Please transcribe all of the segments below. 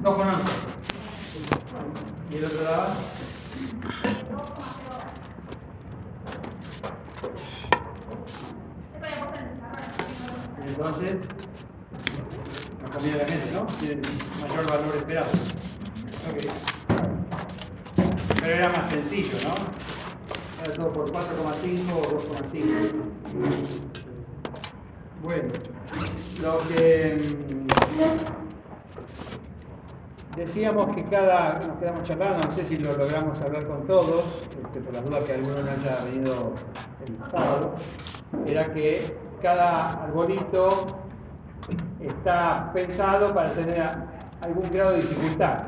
2,11. ¿Y el otro daba? Entonces, nos conviene la gente, ¿no? Tiene mayor valor esperado. Okay. Pero era más sencillo, ¿no? Era todo por 4,5 o 2,5. Bueno, lo que decíamos que nos quedamos charlando, no sé si lo logramos hablar con todos, por las dudas que alguno no haya venido el sábado, era que cada arbolito está pensado para tener algún grado de dificultad.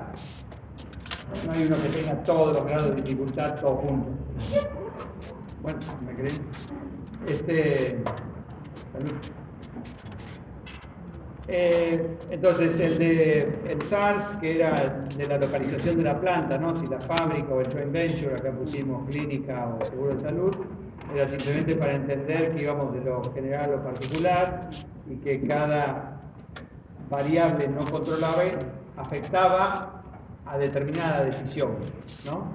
No hay uno que tenga todos los grados de dificultad todos juntos. Bueno, ¿me creen? Entonces el SARS, que era de la localización de la planta, ¿no? Si la fábrica o el joint venture, acá pusimos clínica o seguro de salud, era simplemente para entender que íbamos de lo general a lo particular y que cada variable no controlable afectaba a determinada decisión, ¿no?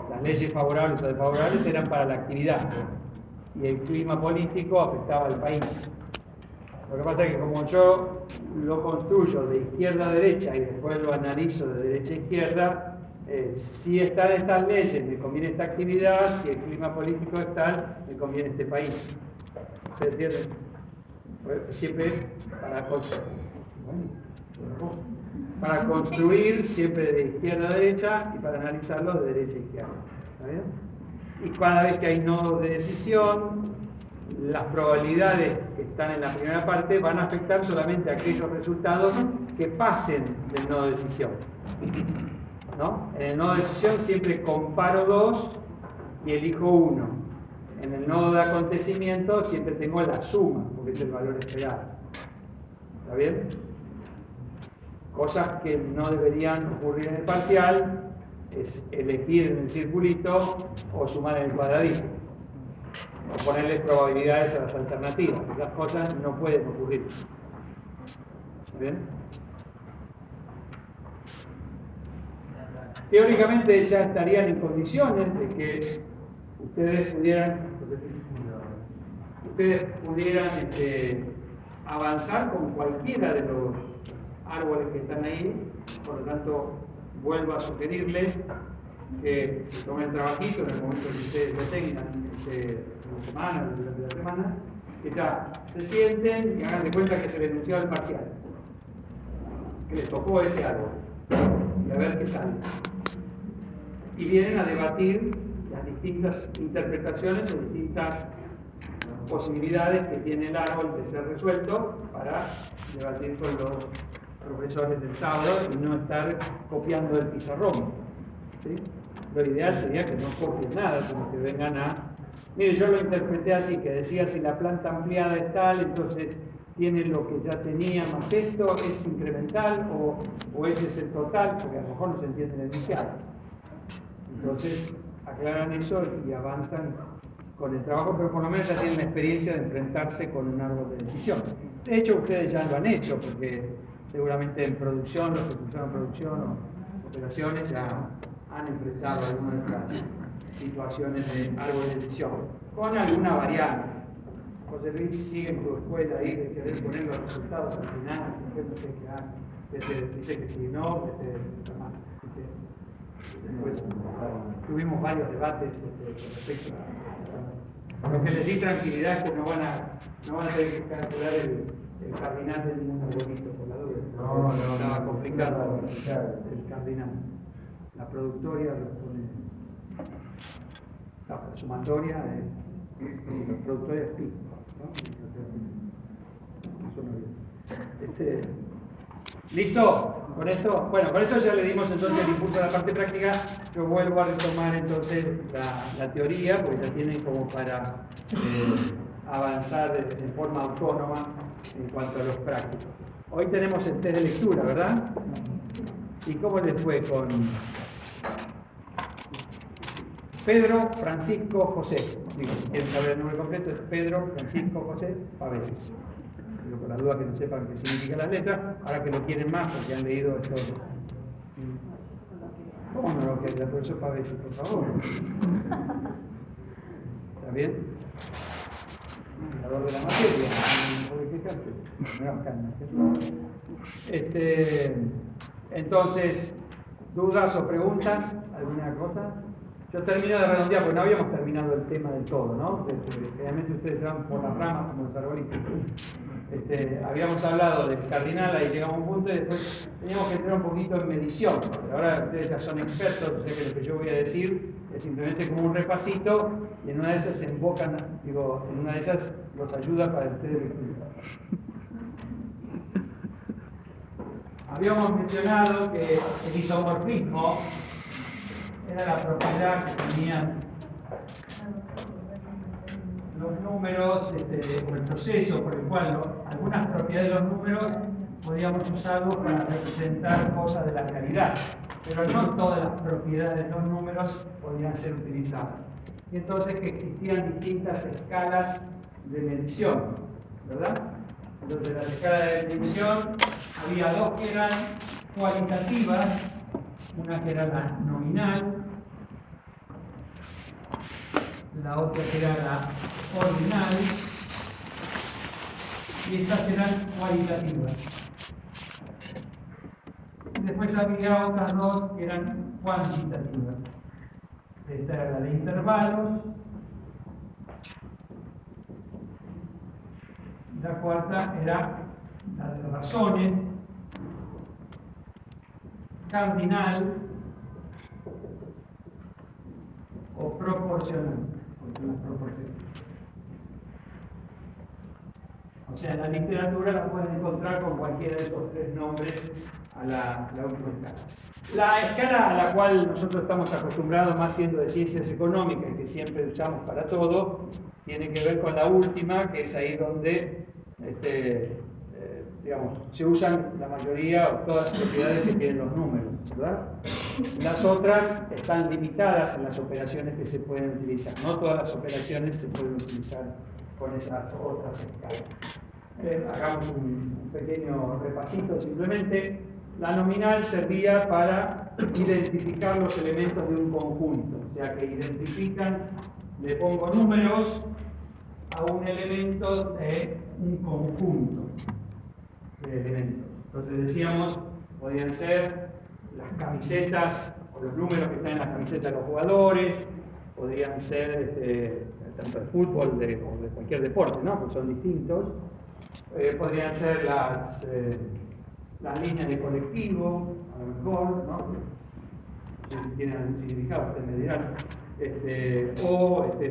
Las leyes favorables o desfavorables eran para la actividad y el clima político afectaba al país. Lo que pasa es que como yo lo construyo de izquierda a derecha y después lo analizo de derecha a izquierda, si están estas leyes me conviene esta actividad, si el clima político es tal, me conviene este país. ¿Se entiende? Siempre para construir siempre de izquierda a derecha y para analizarlo de derecha a izquierda. ¿Está bien? Y cada vez que hay nodos de decisión, las probabilidades que están en la primera parte van a afectar solamente a aquellos resultados que pasen del nodo de decisión, ¿no? En el nodo de decisión siempre comparo dos y elijo uno. En el nodo de acontecimiento siempre tengo la suma, porque es el valor esperado. ¿Está bien? Cosas que no deberían ocurrir en el parcial es elegir en el circulito o sumar en el cuadradito, o ponerles probabilidades a las alternativas. Las cosas no pueden ocurrir. ¿Bien? Teóricamente ya estarían en condiciones de que ustedes pudieran avanzar con cualquiera de los árboles que están ahí. Por lo tanto, vuelvo a sugerirles que se tomen el trabajito en el momento que ustedes lo tengan, una semana, durante la semana, que se sienten y hagan de cuenta que se les anunció el parcial, que les tocó ese árbol, y a ver qué sale. Y vienen a debatir las distintas interpretaciones o distintas posibilidades que tiene el árbol de ser resuelto para debatir con los profesores del sábado y no estar copiando el pizarrón. ¿Sí? Lo ideal sería que no copien nada, sino que vengan mire, yo lo interpreté así, que decía si la planta ampliada es tal, entonces tiene lo que ya tenía más esto, es incremental o ese es el total, porque a lo mejor no se entiende el inicial. Entonces aclaran eso y avanzan con el trabajo, pero por lo menos ya tienen la experiencia de enfrentarse con un árbol de decisión. De hecho, ustedes ya lo han hecho, porque seguramente en producción, los que funcionan en producción o operaciones ya han enfrentado algunas de estas situaciones de árbol de decisión, con alguna variante. José Luis sigue en tu escuela ahí de querer poner los resultados al final, dice que si no, Después tuvimos varios debates con respecto a lo que les di tranquilidad, que no van a tener que calcular el cardinal de ningún arbolito por la duda. No, estaba complicado el cardinal. La productoria lo pone, la sumatoria, la productoria es pi, ¿no? ¿Listo? ¿Con esto? Bueno, con esto ya le dimos entonces el impulso a la parte práctica. Yo vuelvo a retomar entonces la teoría, porque ya tienen como para avanzar de forma autónoma en cuanto a los prácticos. Hoy tenemos el test de lectura, ¿verdad? ¿Y cómo les fue con Pedro Francisco José? Digo, si quieren saber el nombre completo, es Pedro Francisco José Pavese. Pero por la duda que no sepan qué significa las letras, ahora que lo quieren más porque han leído estos ¿Cómo no lo quería? Por eso Pavesi, por favor. ¿Está bien? Hablador de la materia, entonces, ¿dudas o preguntas? ¿Alguna cosa? Yo termino de redondear, porque no habíamos terminado el tema del todo, ¿no? Realmente ustedes van por las ramas como los arbolitos. Habíamos hablado del cardinal, ahí llegamos a un punto y después teníamos que entrar un poquito en medición, porque ahora ustedes ya son expertos, o sea que lo que yo voy a decir es simplemente como un repasito y en una de esas se invocan, en una de esas los ayuda para ustedes. Habíamos mencionado que el isomorfismo era la propiedad que tenían los números, o el proceso por el cual algunas propiedades de los números podíamos usarlos para representar cosas de la realidad, pero no todas las propiedades de los números podían ser utilizadas. Y entonces que existían distintas escalas de medición, ¿verdad? Entonces las escalas de medición había dos que eran cualitativas, una que era la nominal, la otra que era la ordinal, y estas eran cualitativas. Después había otras dos que eran cuantitativas. Esta era la de intervalos. La cuarta era la de razones, cardinal o proporcional. O sea, en la literatura la pueden encontrar con cualquiera de estos tres nombres a la última escala. La escala a la cual nosotros estamos acostumbrados, más siendo de ciencias económicas, que siempre usamos para todo, tiene que ver con la última, que es ahí donde se usan la mayoría o todas las propiedades que tienen los números, ¿verdad? Las otras están limitadas en las operaciones que se pueden utilizar. No todas las operaciones se pueden utilizar con esas otras escalas. Hagamos un pequeño repasito. Simplemente, la nominal servía para identificar los elementos de un conjunto. O sea, que identifican, le pongo números a un elemento de un conjunto de elementos. Entonces decíamos, podían ser las camisetas o los números que están en las camisetas de los jugadores, podrían ser tanto de fútbol o de cualquier deporte, ¿no? Porque son distintos. Podrían ser las líneas de colectivo, a lo mejor, ¿no? Si tienen algún significado, ustedes me dirán.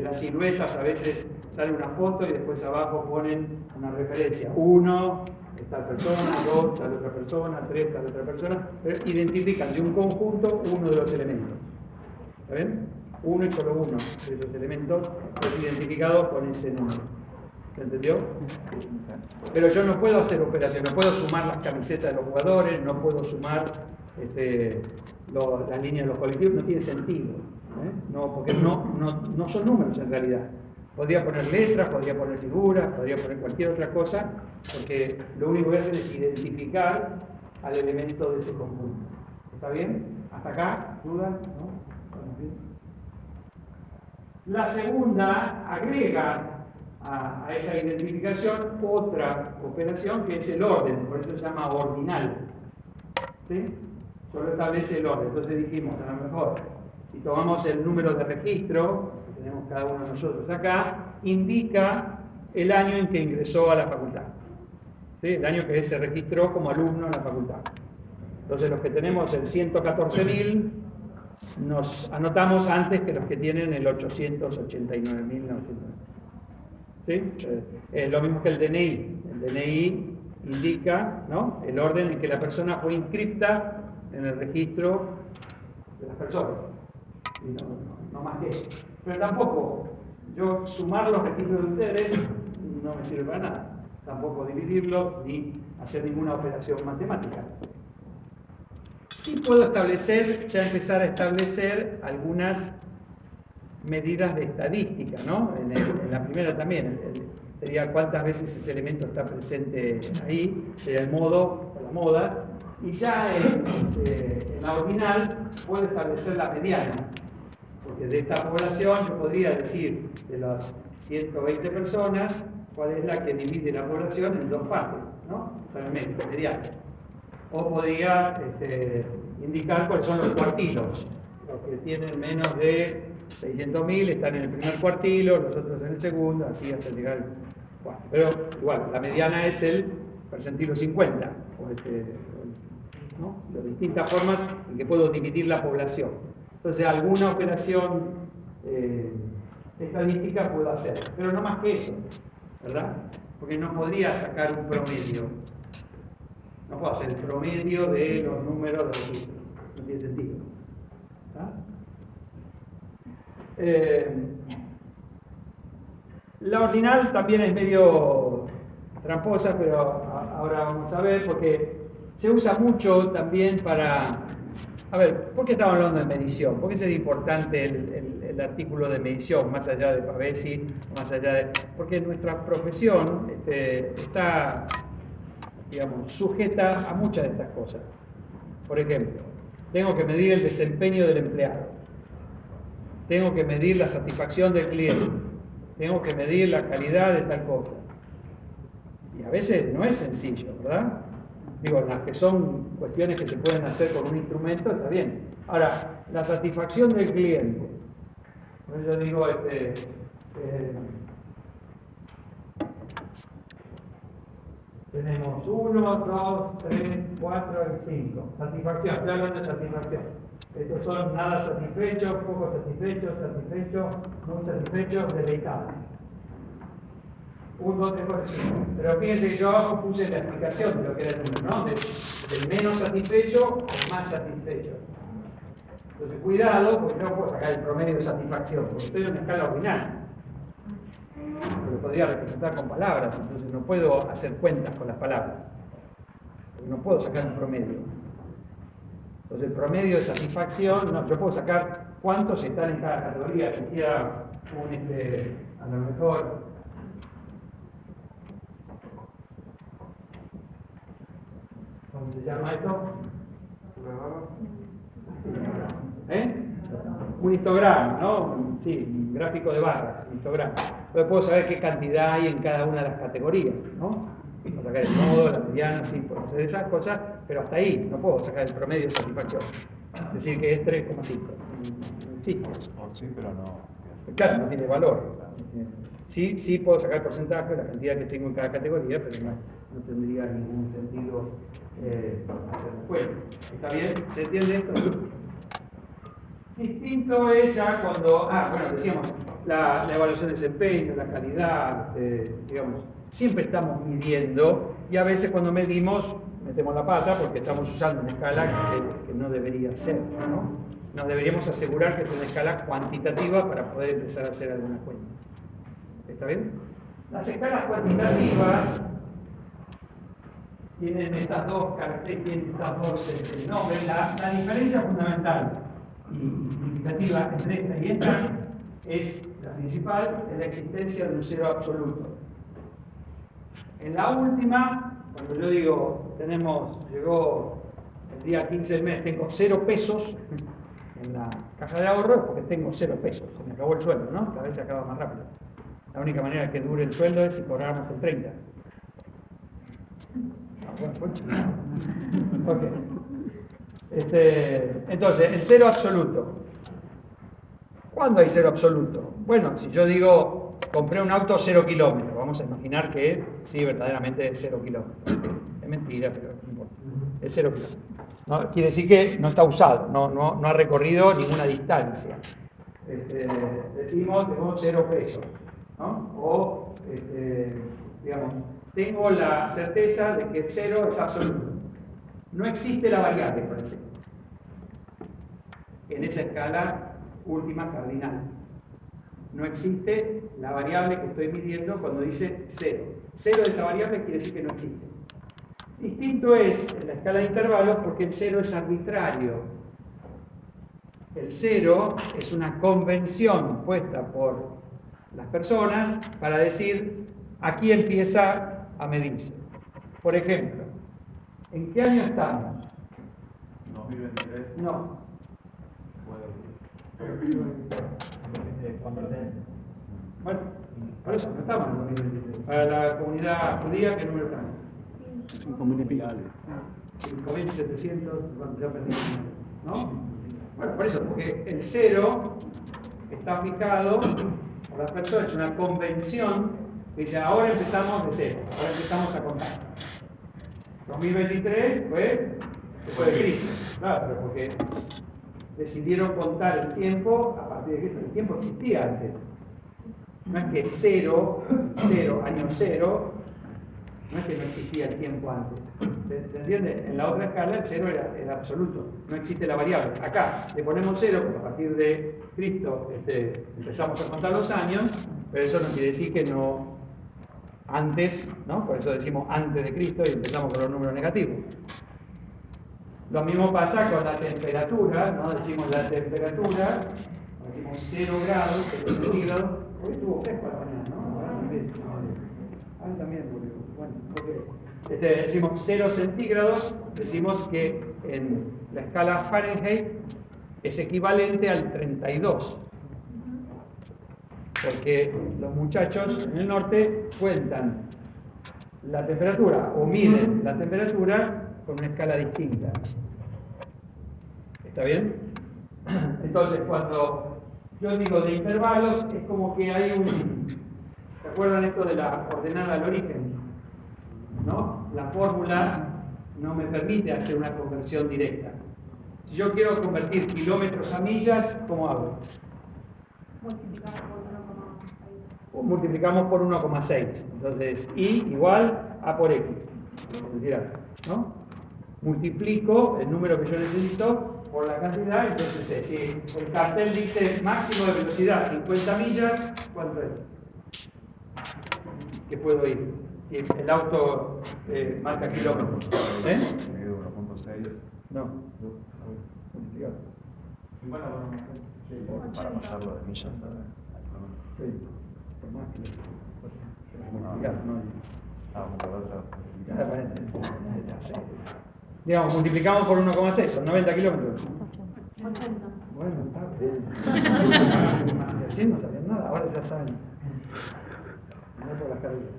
Las siluetas, a veces sale una foto y después abajo ponen una referencia. 1, tal persona, 2, tal otra persona, 3, tal otra persona. Pero identifican de un conjunto uno de los elementos. ¿Está bien? Uno y solo uno de esos elementos es identificado con ese número. ¿Se entendió? Pero yo no puedo hacer operaciones, no puedo sumar las camisetas de los jugadores, no puedo sumar las líneas de los colectivos, no tiene sentido. No, porque no son números en realidad. Podría poner letras, podría poner figuras, podría poner cualquier otra cosa, porque lo único que hacen es identificar al elemento de ese conjunto. ¿Está bien? ¿Hasta acá? ¿Dudas? ¿No? La segunda agrega a esa identificación otra operación que es el orden, por eso se llama ordinal. ¿Sí? Solo establece el orden. Entonces dijimos, a lo mejor, si tomamos el número de registro, que tenemos cada uno de nosotros acá, indica el año en que ingresó a la facultad. ¿Sí? El año que se registró como alumno en la facultad. Entonces los que tenemos el 114.000 nos anotamos antes que los que tienen el 889.900. ¿Sí? Lo mismo que el DNI. El DNI indica, ¿no?, el orden en que la persona fue inscripta en el registro de las personas. Y no más que eso. Pero tampoco, yo sumar los registros de ustedes no me sirve para nada. Tampoco dividirlos ni hacer ninguna operación matemática. Sí puedo establecer, ya empezar a establecer algunas medidas de estadística, ¿no? En la primera también, sería cuántas veces ese elemento está presente ahí, sería el modo o la moda, y ya en la ordinal puedo establecer la mediana, porque de esta población yo podría decir de las 120 personas cuál es la que divide la población en dos partes, ¿no? Está en el medio, mediana. O podría indicar cuáles son los cuartilos. Los que tienen menos de 600.000 están en el primer cuartilo, los otros en el segundo, así hasta llegar al cuarto. Pero igual, la mediana es el percentilo 50, ¿no? De distintas formas en que puedo dividir la población. Entonces, alguna operación estadística puedo hacer, pero no más que eso, ¿verdad? Porque no podría sacar un promedio. No puedo hacer el promedio de los números de registro. No tiene sentido. La ordinal también es medio tramposa, pero ahora vamos a ver, porque se usa mucho también para... A ver, ¿por qué estamos hablando de medición? ¿Por qué es importante el artículo de medición, más allá de Pavesi, más allá de... Porque nuestra profesión está, digamos, sujeta a muchas de estas cosas. Por ejemplo, tengo que medir el desempeño del empleado, tengo que medir la satisfacción del cliente, tengo que medir la calidad de tal cosa. Y a veces no es sencillo, ¿verdad? Digo, las que son cuestiones que se pueden hacer con un instrumento, está bien. Ahora, la satisfacción del cliente. Yo digo, tenemos 1, 2, 3, 4 y 5. Satisfacción, estoy hablando de satisfacción. Estos son nada satisfechos, poco satisfechos, satisfechos, muy satisfechos, deleitados. 1, 2, 3, 4, 5. Pero fíjense que yo abajo puse la explicación de lo que era el número, ¿no? Del menos satisfecho al más satisfecho. Entonces, cuidado, porque no puedo sacar el promedio de satisfacción, porque estoy en una escala ordinal. Lo podría representar con palabras, entonces no puedo hacer cuentas con las palabras. Porque no puedo sacar un promedio. Entonces, el promedio de satisfacción, no, yo puedo sacar cuántos están en cada categoría. Si hiciera a lo mejor, ¿cómo se llama esto? Un histograma, ¿no? Sí, un gráfico de barras, un histograma. Entonces puedo saber qué cantidad hay en cada una de las categorías, ¿no? Puedo sacar el modo, la mediana, sí, puedo hacer esas cosas, pero hasta ahí no puedo sacar el promedio de satisfacción. Es decir, que es 3,5. Sí. Sí, pero no. Claro, no tiene valor. Sí puedo sacar el porcentaje, la cantidad que tengo en cada categoría, pero no tendría ningún sentido hacerlo. Bueno, ¿está bien? ¿Se entiende esto? Distinto es ya cuando, decíamos, la evaluación de desempeño, la calidad, digamos, siempre estamos midiendo y a veces cuando medimos metemos la pata porque estamos usando una escala que no debería ser, ¿no? Nos deberíamos asegurar que es una escala cuantitativa para poder empezar a hacer alguna cuenta. ¿Está bien? Las escalas cuantitativas tienen estas dos características, tienen estas dos nombres. La diferencia fundamental y significativa entre esta y esta es la principal, es la existencia de un cero absoluto. En la última, cuando yo digo, llegó el día 15 del mes, tengo 0 pesos en la caja de ahorro, porque tengo 0 pesos, se me acabó el sueldo, ¿no? Cada vez se acaba más rápido. La única manera que dure el sueldo es si cobráramos el 30. Okay. Entonces, el cero absoluto. ¿Cuándo hay cero absoluto? Bueno, si yo digo, compré un auto 0 kilómetros, vamos a imaginar que sí, verdaderamente es 0 kilómetros. Es mentira, pero no importa. Es 0 kilómetros. No, quiere decir que no está usado, no ha recorrido ninguna distancia. Decimos, tengo 0 pesos, ¿no? O, digamos, tengo la certeza de que el cero es absoluto. No existe la variable, por ejemplo, en esa escala última cardinal. No existe la variable que estoy midiendo cuando dice 0. 0 de esa variable quiere decir que no existe. Distinto es en la escala de intervalos porque el 0 es arbitrario. El 0 es una convención puesta por las personas para decir aquí empieza a medirse. Por ejemplo, ¿en qué año estamos? 2023. No. Bueno, por eso no estamos en 2023. Para la comunidad judía, ¿qué número estamos? 5.000 y algo. 5.700, bueno, ya perdí, ¿no? Bueno, por eso, porque el 0 está fijado por las personas, es una convención que dice, ahora empezamos de 0, ahora empezamos a contar. 2023 fue después de Cristo, claro, pero porque decidieron contar el tiempo a partir de Cristo. El tiempo existía antes. No es que 0, año 0, no es que no existía el tiempo antes. ¿Se entiende? En la otra escala el 0 era absoluto, no existe la variable. Acá le ponemos 0 porque a partir de Cristo empezamos a contar los años, pero eso no quiere decir que no antes, ¿no? Por eso decimos antes de Cristo y empezamos con los números negativos. Lo mismo pasa con la temperatura, ¿no? Decimos la temperatura, decimos 0 grados, 0 centígrados. Hoy estuvo fresco a la mañana, ¿no? Ahora también, bueno, porque decimos 0 centígrados, decimos que en la escala Fahrenheit es equivalente al 32. Porque los muchachos en el norte cuentan la temperatura o miden la temperatura con una escala distinta. ¿Está bien? Entonces, cuando yo digo de intervalos, es como que hay un... ¿Se acuerdan esto de la ordenada al origen? ¿No? La fórmula no me permite hacer una conversión directa. Si yo quiero convertir kilómetros a millas, ¿cómo hago? Multiplicamos por 1,6. Entonces, y igual a por x. ¿No? Multiplico el número que yo necesito por la cantidad. Entonces, si el cartel dice máximo de velocidad 50 millas, ¿cuánto es? ¿Qué puedo ir? Y el auto marca kilómetros. ¿Eh? 1.6. No. Multiplicado. Para pasarlo de millas. Sí. Digamos, multiplicamos por 1,6, son 90 kilómetros. 80. Bueno, está bien. Recién no sabían nada, ahora ya saben.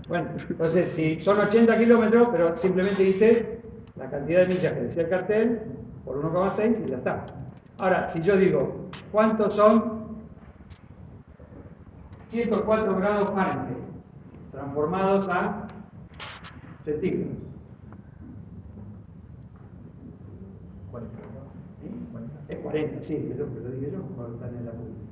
Bueno, entonces si son 80 kilómetros, pero simplemente dice la cantidad de millas que decía el cartel por 1,6 y ya está. Ahora, si yo digo, ¿cuántos son 104 grados Fahrenheit transformados a centígrados? 40. Es 40, sí, eso lo dije yo, cuando están en la publicidad.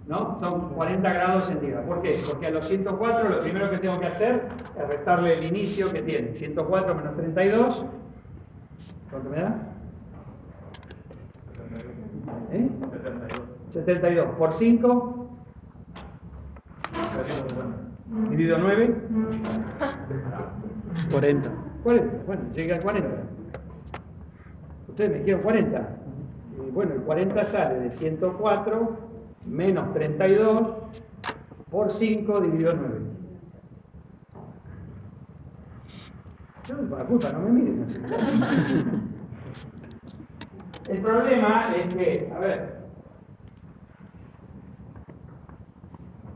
¿No? Son 40 grados centígrados. ¿Por qué? Porque a los 104 lo primero que tengo que hacer es restarle el inicio que tiene. 104 menos 32. ¿Cuánto me da? 72. Por 5. Dividido 9. 40. 40. Bueno, llega al 40. Ustedes me quieren 40. Y bueno, el 40 sale de 104 menos 32 por 5 dividido 9. Yo no la culpa, no me miren así. El problema es que, a ver,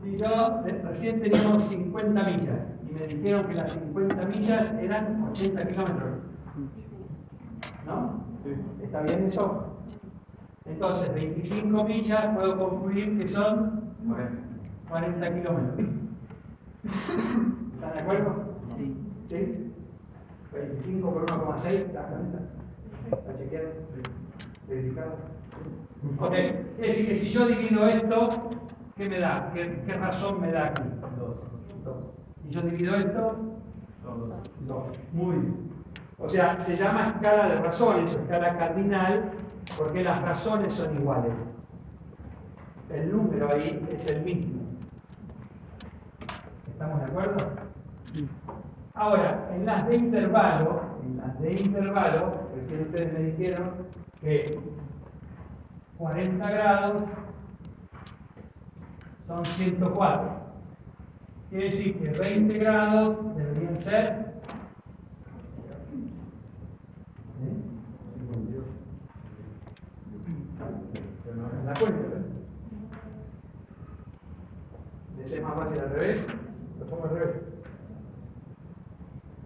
si yo recién teníamos 50 millas y me dijeron que las 50 millas eran 80 kilómetros. ¿No? ¿Está bien eso? Entonces, 25 millas puedo concluir que son 40 kilómetros. ¿Están de acuerdo? Sí. ¿Sí? 25 por 1,6, ¿la cuenta? ¿Está chequeado? ¿Verificado? Ok, es decir que si yo divido esto, ¿qué me da? ¿Qué razón me da aquí? 2. Si yo divido esto, 2. Muy bien. O sea, se llama escala de razones o escala cardinal porque las razones son iguales. El número ahí es el mismo. ¿Estamos de acuerdo? Ahora, en las de intervalo, recién ustedes me dijeron que 40 grados son 104. Quiere decir que 20 grados deberían ser la cuenta, ¿verdad? ¿Les es más fácil al revés? Lo pongo al revés.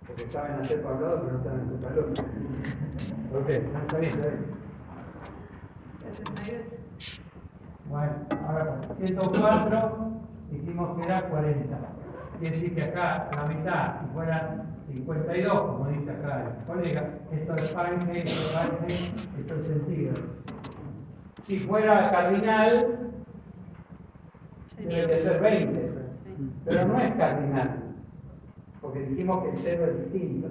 Porque saben hacer cuadrado, pero no saben hacer calor. Ok, está bien, está bien. Bueno, ahora 104 dijimos que era 40. Quiere decir que acá la mitad, si fuera 52, como dice acá el colega, esto es Fahrenheit, esto es centígrado. Si fuera cardinal, debe de ser 20, pero no es cardinal, porque dijimos que el 0 es distinto.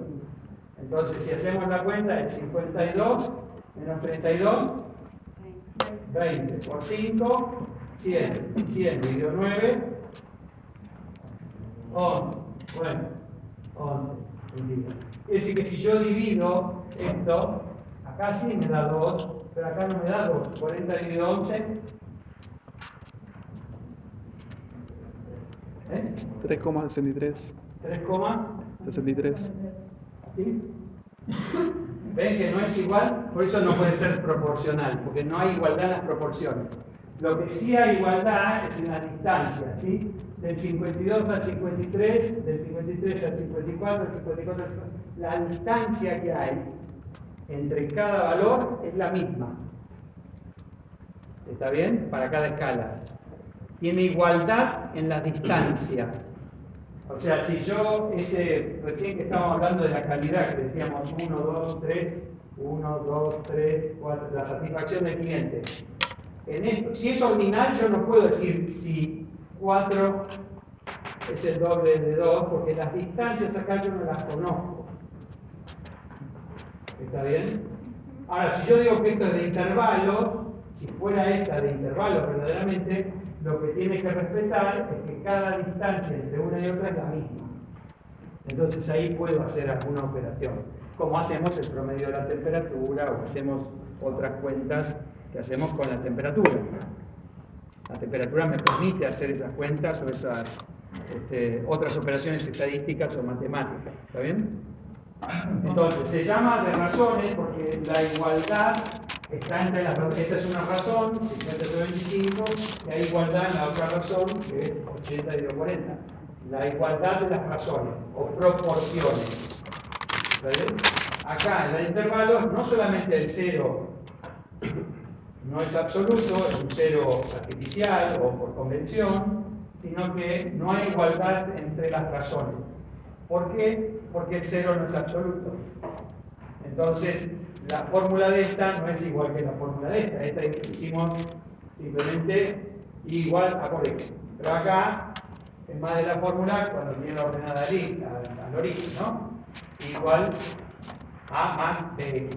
Entonces, si hacemos la cuenta, es 52 menos 32, 20 por 5, 100. 100 dividido 9, 11. Bueno, 11. Es decir, que si yo divido esto, acá sí me da 2, pero acá no me da 2. 40 dividido 11. 3,63. 3,63. ¿Sí? ¿Ven que no es igual? Por eso no puede ser proporcional, porque no hay igualdad en las proporciones. Lo que sí hay igualdad es en la distancia, ¿sí? Del 52 al 53, del 53 al 54, del 54 al 54. La distancia que hay entre cada valor es la misma. ¿Está bien? Para cada escala. Tiene igualdad en la distancia. O sea, si yo, recién que estábamos hablando de la calidad, que decíamos 1, 2, 3, 1, 2, 3, 4, la satisfacción del cliente. En esto, si es ordinal, yo no puedo decir si 4 es el doble de 2, porque las distancias acá yo no las conozco. ¿Está bien? Ahora, si yo digo que esto es de intervalo, si fuera esta de intervalo verdaderamente, lo que tiene que respetar es que cada distancia entre una y otra es la misma. Entonces ahí puedo hacer alguna operación, como hacemos el promedio de la temperatura o hacemos otras cuentas que hacemos con la temperatura. La temperatura me permite hacer esas cuentas o esas otras operaciones estadísticas o matemáticas. ¿Está bien? Entonces se llama de razones porque la igualdad está entre las dos. Esta es una razón, 50 sobre 25, y hay igualdad en la otra razón, que es 80 dividido 40. La igualdad de las razones, o proporciones. ¿Está bien? Acá, en la de intervalos, no solamente el 0 no es absoluto, es un 0 artificial o por convención, sino que no hay igualdad entre las razones. ¿Por qué? Porque el 0 no es absoluto. Entonces, la fórmula de esta no es igual que la fórmula de esta. Esta hicimos simplemente igual a por x. Pero acá, en más de la fórmula, cuando tiene la ordenada al origen, ¿no? Igual a más bx.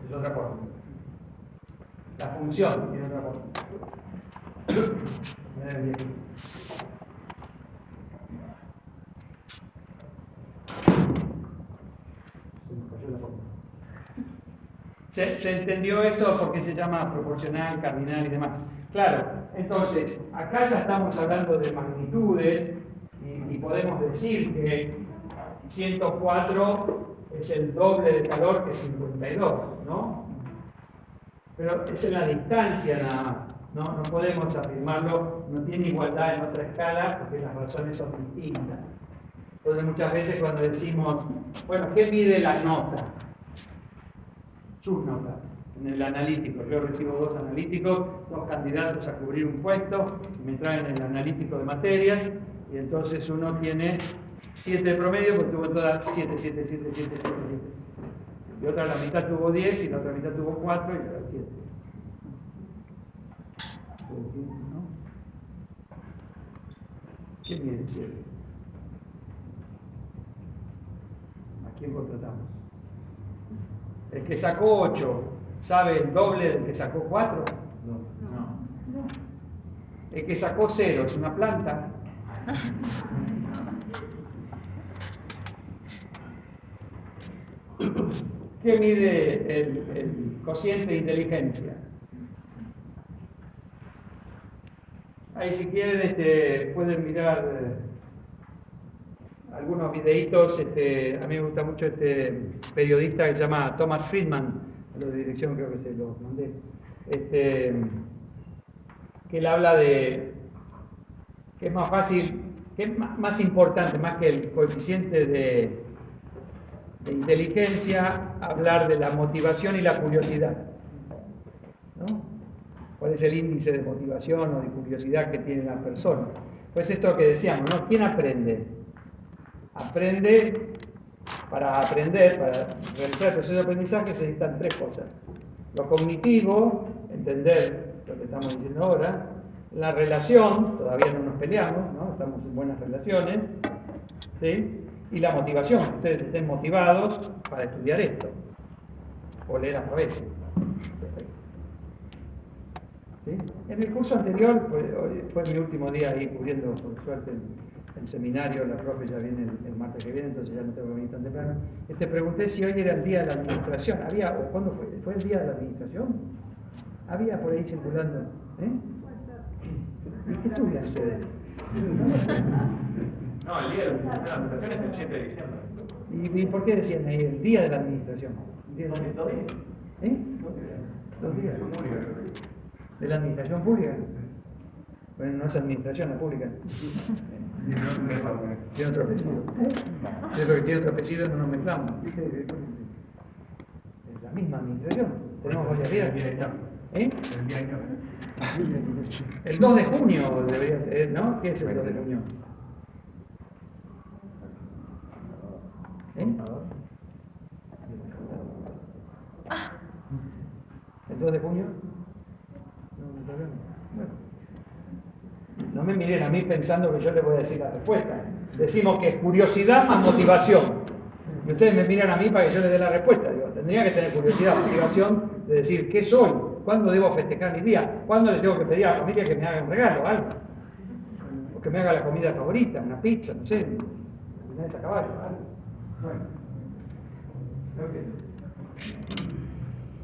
Es otra fórmula. La función tiene otra fórmula. ¿Se entendió esto porque se llama proporcional, cardinal y demás? Claro, entonces, acá ya estamos hablando de magnitudes y podemos decir que 104 es el doble de calor que 52, ¿no? Pero es en la distancia nada más, no podemos afirmarlo, no tiene igualdad en otra escala porque las razones son distintas. Entonces muchas veces cuando decimos, bueno, ¿qué mide la nota? Sus notas. En el analítico, yo recibo 2 analíticos, 2 candidatos a cubrir un puesto, me traen el analítico de materias y entonces uno tiene 7 de promedio porque tuvo todas 7. Y otra la mitad tuvo 10 y la otra mitad tuvo 4 y la otra 7. ¿Qué mide el 7? ¿A quién contratamos? El que sacó 8, ¿sabe el doble del que sacó 4? No. El que sacó 0 es una planta. ¿Qué mide el cociente de inteligencia? Ahí si quieren pueden mirar algunos videitos. A mí me gusta mucho este periodista que se llama Thomas Friedman, a la dirección creo que se lo mandé. que él habla de que es más fácil, que es más importante, más que el coeficiente de inteligencia, hablar de la motivación y la curiosidad, ¿no? ¿Cuál es el índice de motivación o de curiosidad que tiene la persona? Pues esto que decíamos, ¿no? ¿Quién aprende? Aprende, para realizar el proceso de aprendizaje se necesitan tres cosas. Lo cognitivo, entender lo que estamos diciendo ahora. La relación, todavía no nos peleamos, ¿no? Estamos en buenas relaciones, ¿sí? Y la motivación, que ustedes estén motivados para estudiar esto, o leer a través. ¿Sí? En el curso anterior, fue mi último día ahí cubriendo, por suerte, el seminario, la profe ya viene el martes que viene, entonces ya no tengo que venir tan temprano. Te pregunté si hoy era el día de la administración. ¿Había, o cuándo fue? ¿Fue el día de la administración? Había por ahí circulando. ¿Y qué estudian ustedes? No, el día de la administración es el 7 de diciembre. ¿Y por qué decían ahí el día de la administración? ¿Dos días? ¿2 días? ¿De la administración pública? Bueno, no es administración, la pública. Tiene otro apellido. Es lo que tiene otro apellido, no nos mezclamos. Es la misma administración. Tenemos varias días. El 2 de junio debería, ¿no? ¿Qué es el 2 de junio? ¿El 2 de junio? Bueno. No me miren a mí pensando que yo les voy a decir la respuesta. Decimos que es curiosidad más motivación. Y ustedes me miran a mí para que yo les dé la respuesta. Digo, tendría que tener curiosidad, motivación de decir qué soy, cuándo debo festejar mi día, cuándo le tengo que pedir a la familia que me haga un regalo, algo. O que me haga la comida favorita, una pizza, no sé, una vez a caballo, algo. Bueno.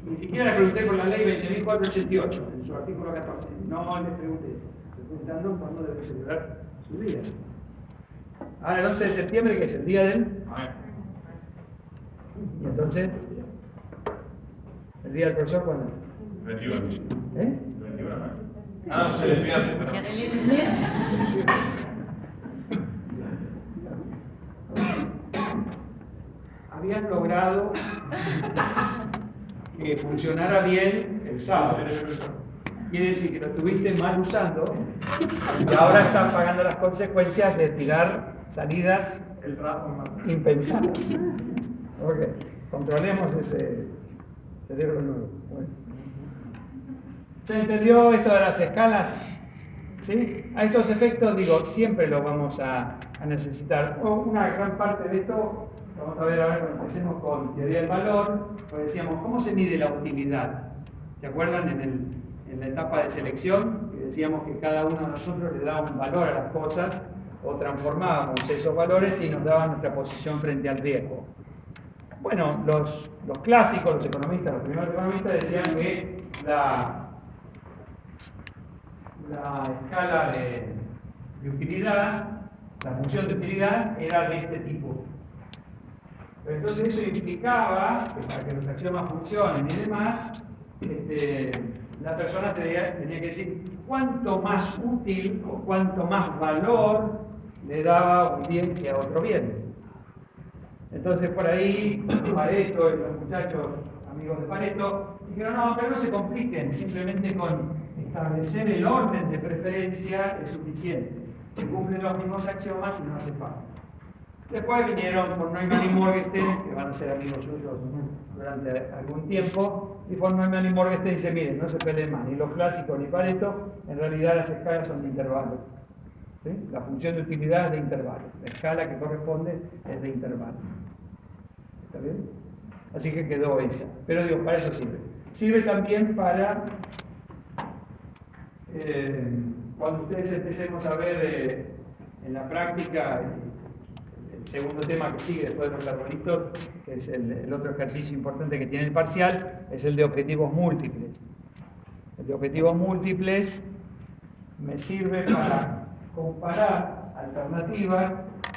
Ni siquiera le pregunté por la ley 20.488, en su artículo 14. No le pregunté. Estoy preguntando cuándo debe celebrar su día. Ahora el 11 de septiembre, que es el día del... Y entonces, ¿el día del profesor cuándo? 21. ¿Eh? 21, ¿no? Ah, no, el 17. Habían logrado que funcionara bien el sábado. Quiere decir que lo estuviste mal usando y ahora estás pagando las consecuencias de tirar salidas impensadas. Ok, controlemos ese cerebro nuevo. Bueno. ¿Se entendió esto de las escalas? ¿Sí? A estos efectos, digo, siempre lo vamos a necesitar. Una gran parte de esto, vamos a ver ahora cuando empecemos con teoría del valor, pues decíamos, ¿cómo se mide la utilidad? ¿Se acuerdan en la etapa de selección? Que decíamos que cada uno de nosotros le daba un valor a las cosas, o transformábamos esos valores y nos daban nuestra posición frente al riesgo. Bueno, los clásicos, los economistas, los primeros economistas decían que la escala de utilidad, la función de utilidad era de este tipo. Pero entonces eso implicaba que para que los axiomas funcionen y demás, la persona tenía que decir cuánto más útil o cuánto más valor le daba un bien que a otro bien. Entonces por ahí Pareto y los muchachos amigos de Pareto dijeron, no, pero no se compliquen, simplemente con establecer el orden de preferencia es suficiente. Se cumplen los mismos axiomas y no hace falta. Después vinieron por Neumann y Morgenstern, que van a ser amigos suyos durante algún tiempo, y por Neumann y Morgenstern dice, miren, no se peleen más, ni los clásicos ni Pareto, en realidad las escalas son de intervalos. ¿Sí? La función de utilidad es de intervalo. La escala que corresponde es de intervalo. ¿Está bien? Así que quedó esa. Pero digo, para eso sirve. Sirve también para, cuando ustedes empecemos a ver en la práctica, el segundo tema que sigue después de los arbolitos, que es el otro ejercicio importante que tiene el parcial, es el de objetivos múltiples. El de objetivos múltiples me sirve para comparar alternativas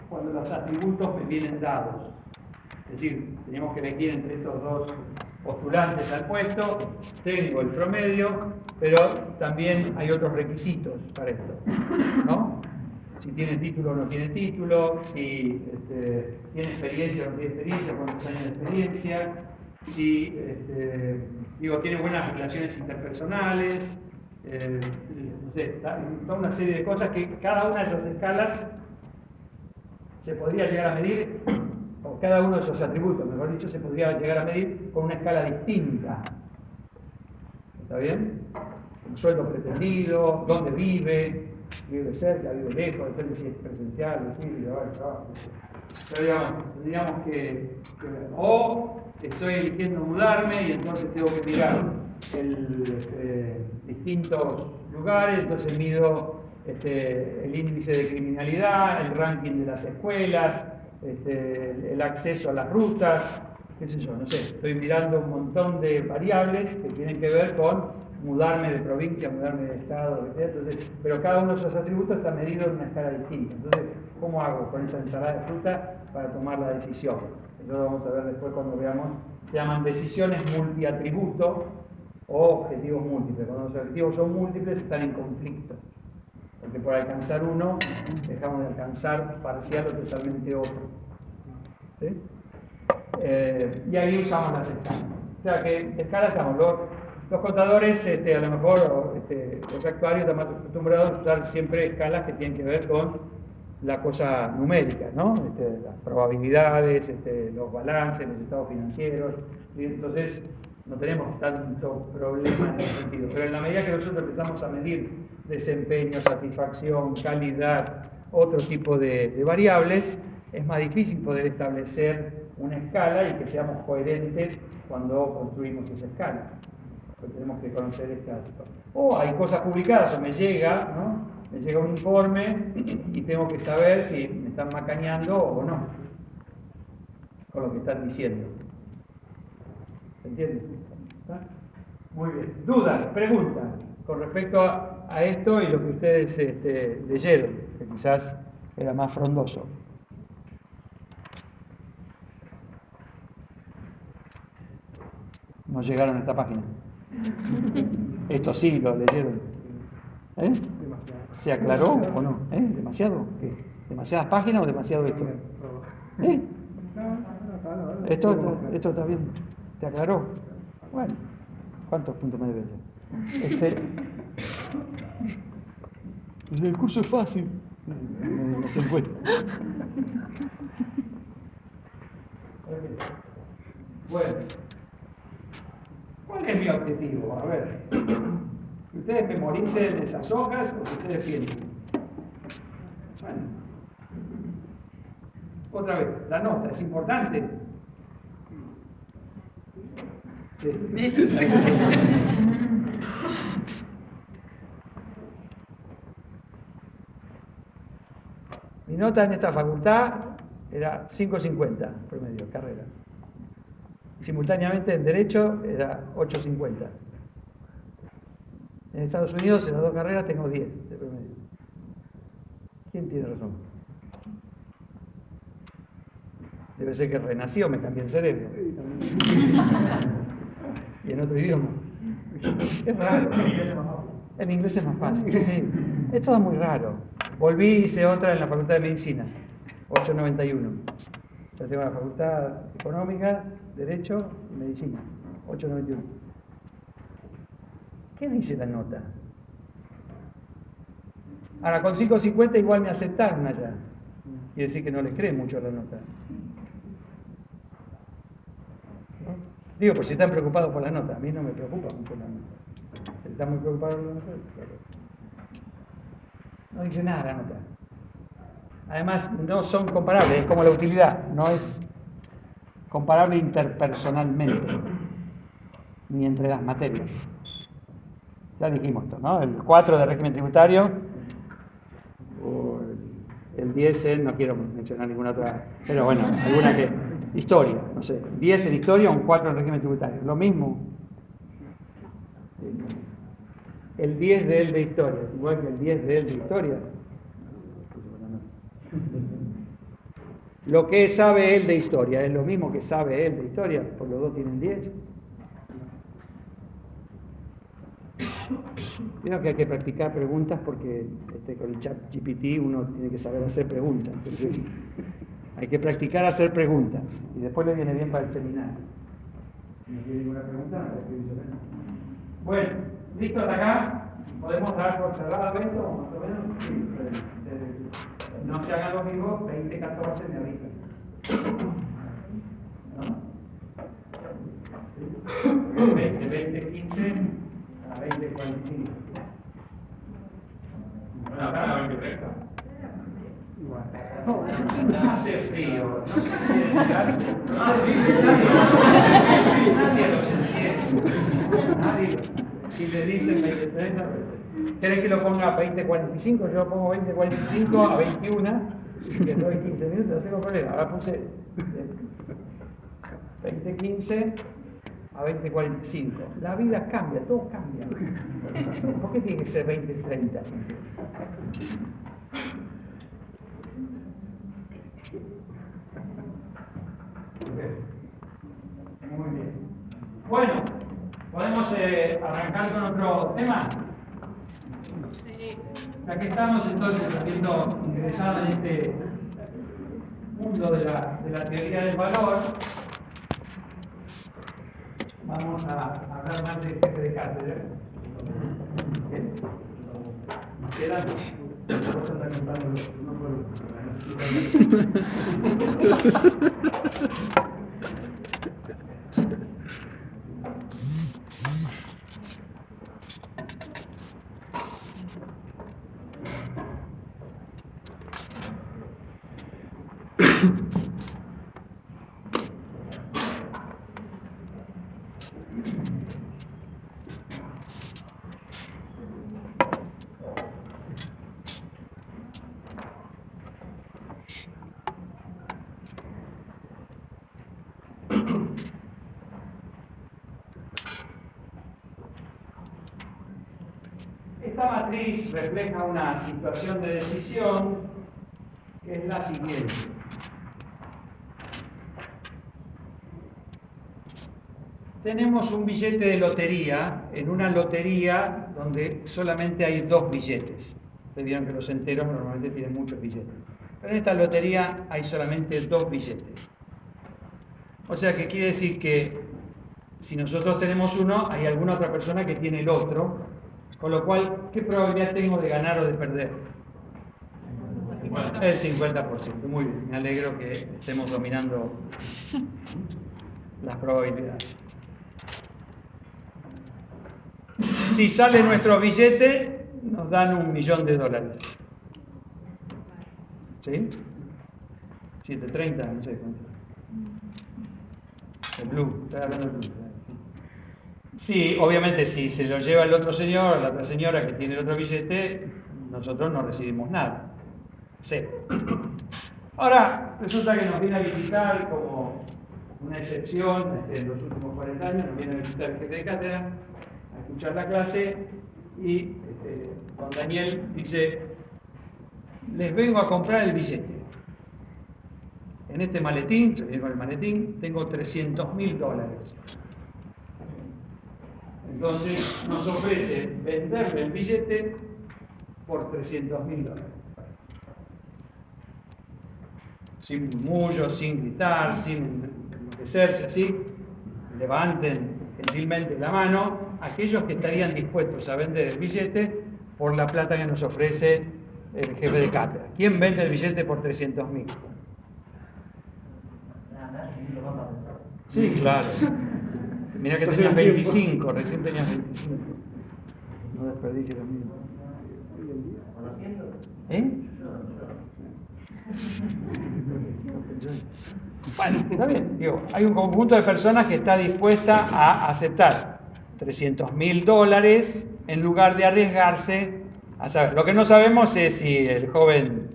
cuando los atributos me vienen dados. Es decir, tenemos que elegir entre estos dos postulantes al puesto, tengo el promedio, pero también hay otros requisitos para esto, ¿no? Si tiene título o no tiene título, si tiene experiencia o no tiene experiencia, cuántos años de experiencia, si tiene buenas relaciones interpersonales, no sé, toda una serie de cosas que cada una de esas escalas se podría llegar a medir, o cada uno de esos atributos, mejor dicho, se podría llegar a medir con una escala distinta. ¿Está bien? El sueldo pretendido, dónde vive cerca, vive lejos, depende si es presencial, si va al trabajo. Pero digamos que o estoy eligiendo mudarme y entonces tengo que mirar distintos lugares, entonces mido el índice de criminalidad, el ranking de las escuelas, el acceso a las rutas, qué sé yo, no sé, estoy mirando un montón de variables que tienen que ver con mudarme de provincia, mudarme de estado, entonces, pero cada uno de esos atributos está medido en una escala distinta. Entonces, ¿cómo hago con esa ensalada de fruta para tomar la decisión? Eso lo vamos a ver después cuando veamos. Se llaman decisiones multiatributo o objetivos múltiples. Cuando los objetivos son múltiples están en conflicto, porque por alcanzar uno dejamos de alcanzar parcial o totalmente otro. ¿Sí? Y ahí usamos las escalas. O sea que de escala estamos. Los contadores, a lo mejor, los actuarios están más acostumbrados a usar siempre escalas que tienen que ver con la cosa numérica, ¿no? Las probabilidades, los balances, los estados financieros, y entonces no tenemos tanto problema en ese sentido. Pero en la medida que nosotros empezamos a medir desempeño, satisfacción, calidad, otro tipo de variables, es más difícil poder establecer una escala y que seamos coherentes cuando construimos esa escala. Pues tenemos que conocer esta situación. O hay cosas publicadas, o me llega, ¿no? Me llega un informe y tengo que saber si me están macaneando o no con lo que están diciendo. ¿Se entiende? ¿Está? Muy bien. ¿Dudas? ¿Preguntas? Con respecto a esto y lo que ustedes leyeron, que quizás era más frondoso. No llegaron a esta página. Esto sí lo leyeron. ¿Se aclaró o no? ¿Demasiado? ¿Qué? ¿Demasiadas páginas o demasiado esto? Esto está bien. ¿Te aclaró? Bueno, ¿cuántos puntos me debes? El curso es fácil. No se encuentra. Bueno. ¿Cuál es mi objetivo? A ver, que ustedes memoricen esas hojas o que ustedes piensen. Bueno. Otra vez, la nota es importante. Sí. Mi nota en esta facultad era 5.50 promedio, carrera. Simultáneamente en Derecho era 8.50. En Estados Unidos, en las dos carreras, tengo 10 de promedio. ¿Quién tiene razón? Debe ser que renació, me cambié el cerebro. Y en otro idioma. Es raro. En inglés es más fácil. Sí. Es todo muy raro. Volví y hice otra en la Facultad de Medicina, 8.91. Ya tengo la Facultad Económica, Derecho y Medicina, 8.91. ¿Qué dice la nota? Ahora, con 5.50 igual me aceptaron allá. Quiere decir que no les creen mucho a la nota. ¿No? Digo, por si están preocupados por la nota. A mí no me preocupa mucho la nota. Si están muy preocupados por la nota, no dice nada la nota. Además, no son comparables, es como la utilidad, no es comparable interpersonalmente, ni entre las materias. Ya dijimos esto, ¿no? El 4 de régimen tributario, o el 10 no quiero mencionar ninguna otra, pero bueno, alguna que, historia, no sé, 10 en historia, un 4 en régimen tributario, lo mismo. El 10 de él de historia, igual que el 10 de él de historia. Lo que sabe él de historia es lo mismo que sabe él de historia, por los dos tienen 10. Creo que hay que practicar preguntas porque con el chat GPT uno tiene que saber hacer preguntas. Entonces, hay que practicar hacer preguntas y después le viene bien para el seminario. Si no tiene ninguna pregunta, no la escribo yo. Bueno, ¿listo hasta acá? ¿Podemos dar por cerrado esto? Más o menos. Sí. No se hagan los vivos, 20-14 me avisan. ¿No? 20-15 a 20-45. Ahora 20-30. Hace frío, no se quiere mirar. Nadie los entiende. Nadie. Si le dicen 20-30, ¿querés que lo ponga 20-45? Yo lo pongo 20-45 a 21, que doy 15 minutos, no tengo problema. Ahora puse 20-15 a 20-45. La vida cambia, todo cambia. ¿Por qué tiene que ser 20-30? Muy bien. Bueno, ¿podemos arrancar con otro tema? Ya que estamos entonces habiendo ingresado en este mundo de la teoría del valor, vamos a hablar más del jefe de cátedra. ¿Bien? ¿Nos quedan? Esta matriz refleja una situación de decisión que es la siguiente. Tenemos un billete de lotería en una lotería donde solamente hay 2 billetes. Ustedes vieron que los enteros normalmente tienen muchos billetes. Pero en esta lotería hay solamente 2 billetes. O sea que quiere decir que si nosotros tenemos uno, hay alguna otra persona que tiene el otro. Con lo cual, ¿qué probabilidad tengo de ganar o de perder? El 50%. Muy bien, me alegro que estemos dominando las probabilidades. Si sale nuestro billete, nos dan $1.000.000. ¿Sí? 7.30, no sé cuánto. El blue, estoy hablando del blue. Sí, obviamente si se lo lleva el otro señor o la otra señora que tiene el otro billete, nosotros no recibimos nada. Sí. Ahora, resulta que nos viene a visitar como una excepción en los últimos 40 años, nos viene a visitar el jefe de cátedra, a escuchar la clase y don Daniel dice, les vengo a comprar el billete. En este maletín, se viene con el maletín, tengo $300.000. Entonces nos ofrece venderle el billete por $300.000. Sin murmullo, sin gritar, sin enloquecerse, así, levanten gentilmente la mano aquellos que estarían dispuestos a vender el billete por la plata que nos ofrece el jefe de cátedra. ¿Quién vende el billete por $300.000? Sí, claro. Mira que tenías 25, recién tenías 25. No desperdicies lo mismo. ¿Eh? Bueno, está bien. Digo, hay un conjunto de personas que está dispuesta a aceptar $300.000 en lugar de arriesgarse a saber. Lo que no sabemos es si el joven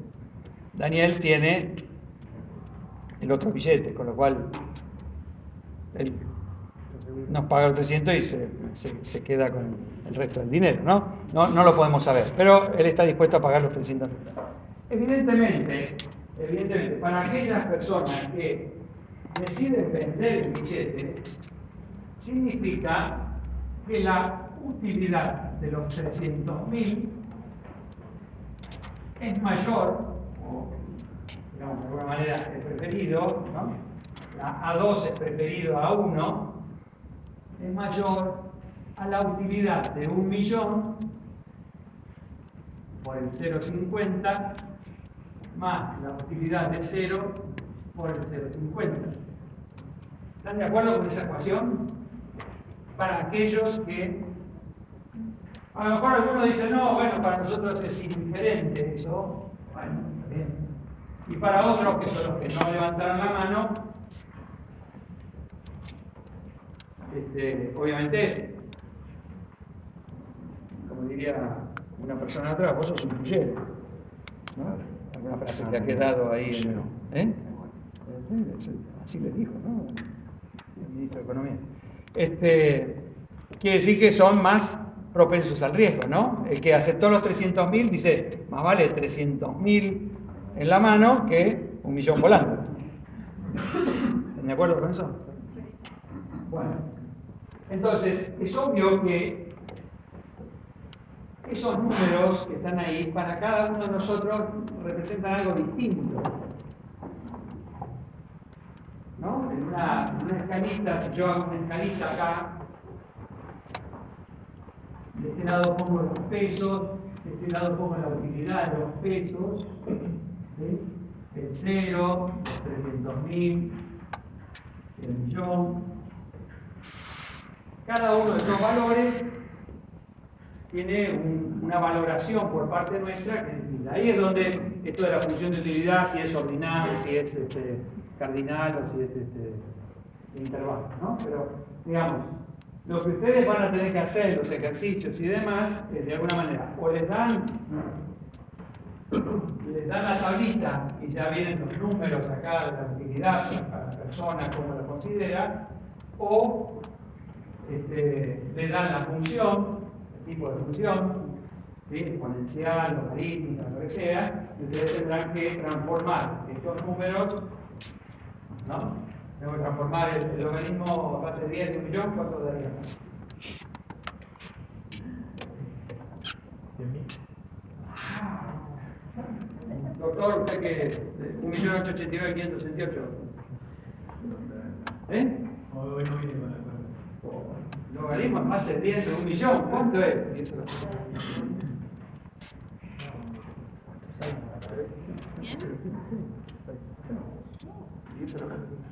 Daniel tiene el otro billete, con lo cual él nos paga los 300 y se queda con el resto del dinero, ¿no? No lo podemos saber, pero él está dispuesto a pagar los 300.000. Evidentemente, para aquellas personas que deciden vender el billete, significa que la utilidad de los 300.000 es mayor, o digamos de alguna manera es preferido, ¿no? La A2 es preferido a 1, es mayor a la utilidad de 1.000.000 por el 0,50 más la utilidad de 0 por el 0,50. ¿Están de acuerdo con esa ecuación? Para aquellos que, a lo mejor algunos dicen, no, bueno, para nosotros es indiferente eso, bueno, está bien. Y para otros, que son los que no levantaron la mano, obviamente, como diría una persona atrás, vos sos un pullero, ¿no? Alguna frase que ha quedado ahí en así le dijo, ¿no? El ministro de Economía. Quiere decir que son más propensos al riesgo, ¿no? El que aceptó los 300.000 dice, más vale 300.000 en la mano que 1.000.000 volando. ¿Están de acuerdo con eso? Bueno, entonces es obvio que esos números que están ahí, para cada uno de nosotros representan algo distinto. ¿No? En una escalita, si yo hago una escalita acá, de este lado pongo los pesos, de este lado pongo la utilidad de los pesos, ¿sí? El 0, los 300.000, el 1.000.000. Cada uno de esos valores tiene una valoración por parte nuestra que es distinta. Ahí es donde esto de la función de utilidad, si es ordinal, si es cardinal o si es de intervalo, ¿no? Pero, digamos, lo que ustedes van a tener que hacer, los ejercicios y demás, es de alguna manera, o les dan la tablita y ya vienen los números acá de la utilidad para la persona, como la considera, o le dan la función, el tipo de función, ¿sí? Exponencial, logarítmica, lo que sea, y ustedes tendrán que transformar estos números, ¿no? Tengo que transformar el logaritmo base 10 de 1.000.000, ¿cuánto daría? Doctor, usted que 1.889.568. Logaritmo en base 10 de 1.000.000, ¿cuánto es?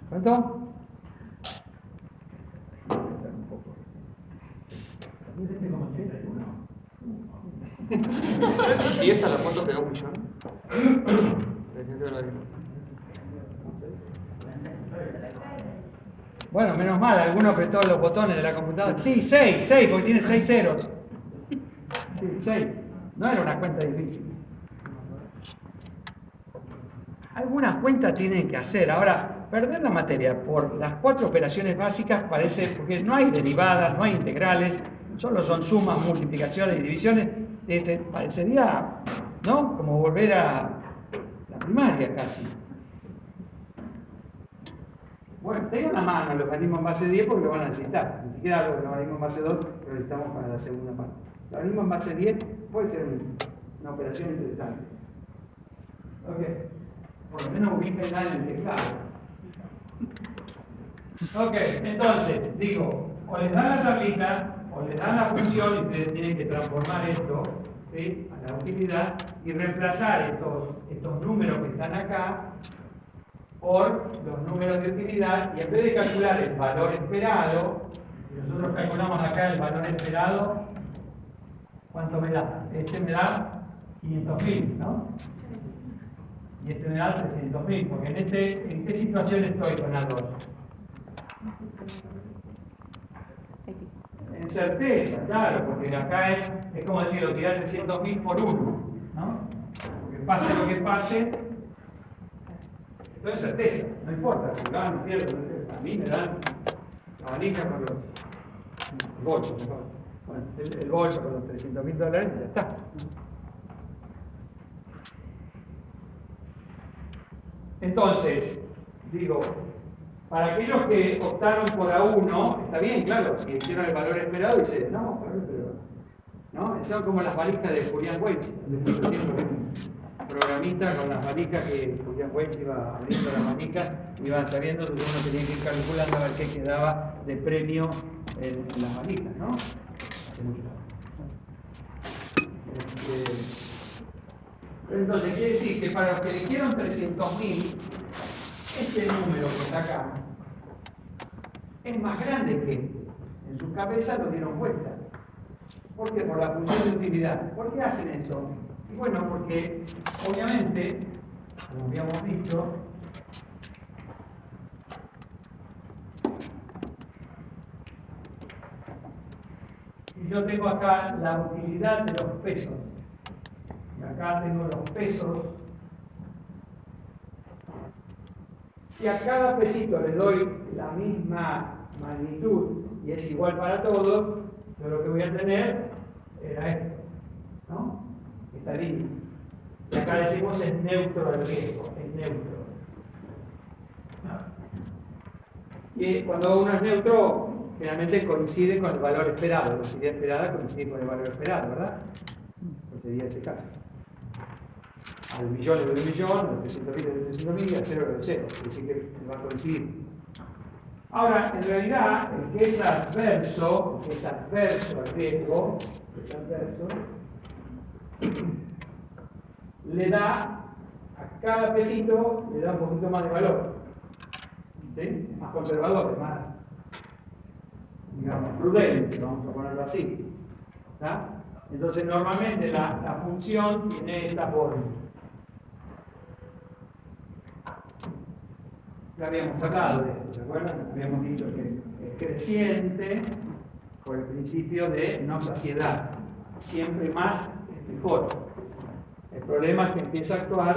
¿Cuánto? ¿Y esa la foto pegó 1.000.000? Bueno, menos mal, alguno apretó los botones de la computadora. Sí, 6, porque tiene 6 ceros. Sí, 6. No era una cuenta difícil. Algunas cuentas tienen que hacer. Ahora, perder la materia por las 4 operaciones básicas parece, porque no hay derivadas, no hay integrales, solo son sumas, multiplicaciones y divisiones, parecería, ¿no? Como volver a la primaria casi. Bueno, tengo una mano el logaritmo en base 10 porque lo van a necesitar. Ni siquiera el logaritmo en base 2 lo necesitamos para la segunda parte. El logaritmo en base 10 puede ser una operación interesante. Ok. Por lo menos ubíquenla en el teclado. Ok, entonces, digo, o les dan la tablita, o les dan la función, y ustedes tienen que transformar esto, ¿sí?, a la utilidad y reemplazar estos números que están acá por los números de utilidad, y en vez de calcular el valor esperado, si nosotros calculamos acá el valor esperado, ¿cuánto me da? Este me da 500.000, ¿no? Y este me da 300.000, porque ¿en qué situación estoy con A2? En certeza, claro, porque acá es como decir, lo tirar 300.000 por 1, ¿no? Porque pase lo que pase, esto es certeza, no importa, si gano, pierdo, a mí me dan la valija con los bolsos, bueno, el bolso con los $300.000, ya está. Entonces, digo, para aquellos que optaron por A1, está bien, claro, si hicieron el valor esperado, dice, no, pero ¿no? Son como las valijas de Julián Weich, de mucho tiempo que un programista con las valijas que Julián Weich iba abriendo las valijas, iban sabiendo que uno tenía que ir calculando a ver qué quedaba de premio en las valijas, ¿no? Hace mucho tiempo. Entonces, quiere decir que para los que eligieron 300.000, este número que está acá es más grande que este. En su cabeza lo dieron cuenta. ¿Por qué? Por la función de utilidad. ¿Por qué hacen esto? Y bueno, porque obviamente, como habíamos dicho, yo tengo acá la utilidad de los pesos. Y acá tengo los pesos. Si a cada pesito le doy la misma magnitud y es igual para todos, yo lo que voy a tener era esto, ¿no? Esta línea. Y acá decimos es neutro el riesgo, es neutro. Y cuando uno es neutro, generalmente coincide con el valor esperado. La utilidad esperada coincide con el valor esperado, ¿verdad? Pues sería este caso. Al millón le doy un millón, al 300.000 le doy 300.000 y al cero le doy cero. Es decir, que va a coincidir. Ahora, en realidad, el que es adverso al riesgo, le da a cada pesito, le da un poquito más de valor. ¿Sí? Más conservador, más, digamos, prudente, vamos a ponerlo así. ¿Tá? Entonces, normalmente la función tiene esta forma. Ya habíamos hablado de esto, ¿se acuerdan? Habíamos dicho que es creciente por el principio de no saciedad. Siempre más es mejor. El problema es que empieza a actuar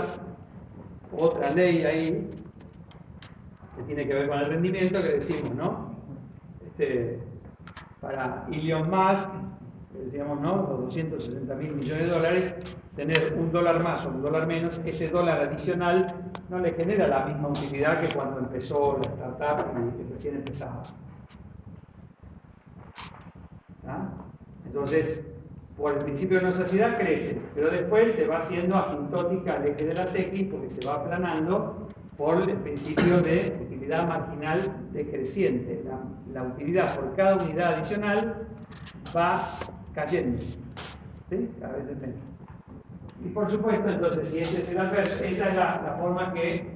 otra ley ahí que tiene que ver con el rendimiento que decimos, ¿no? Para Elon Musk, decíamos, ¿no? Los 260.000 millones de dólares, tener $1 más o $1 menos, ese dólar adicional no le genera la misma utilidad que cuando empezó la startup y recién empezaba. ¿Ah? Entonces, por el principio de no saciedad crece, pero después se va haciendo asintótica al eje de las X porque se va aplanando por el principio de utilidad marginal decreciente. La utilidad por cada unidad adicional va cayendo, ¿sí? Cada vez menos. Y por supuesto, entonces, si este es el adverso, esa es la forma que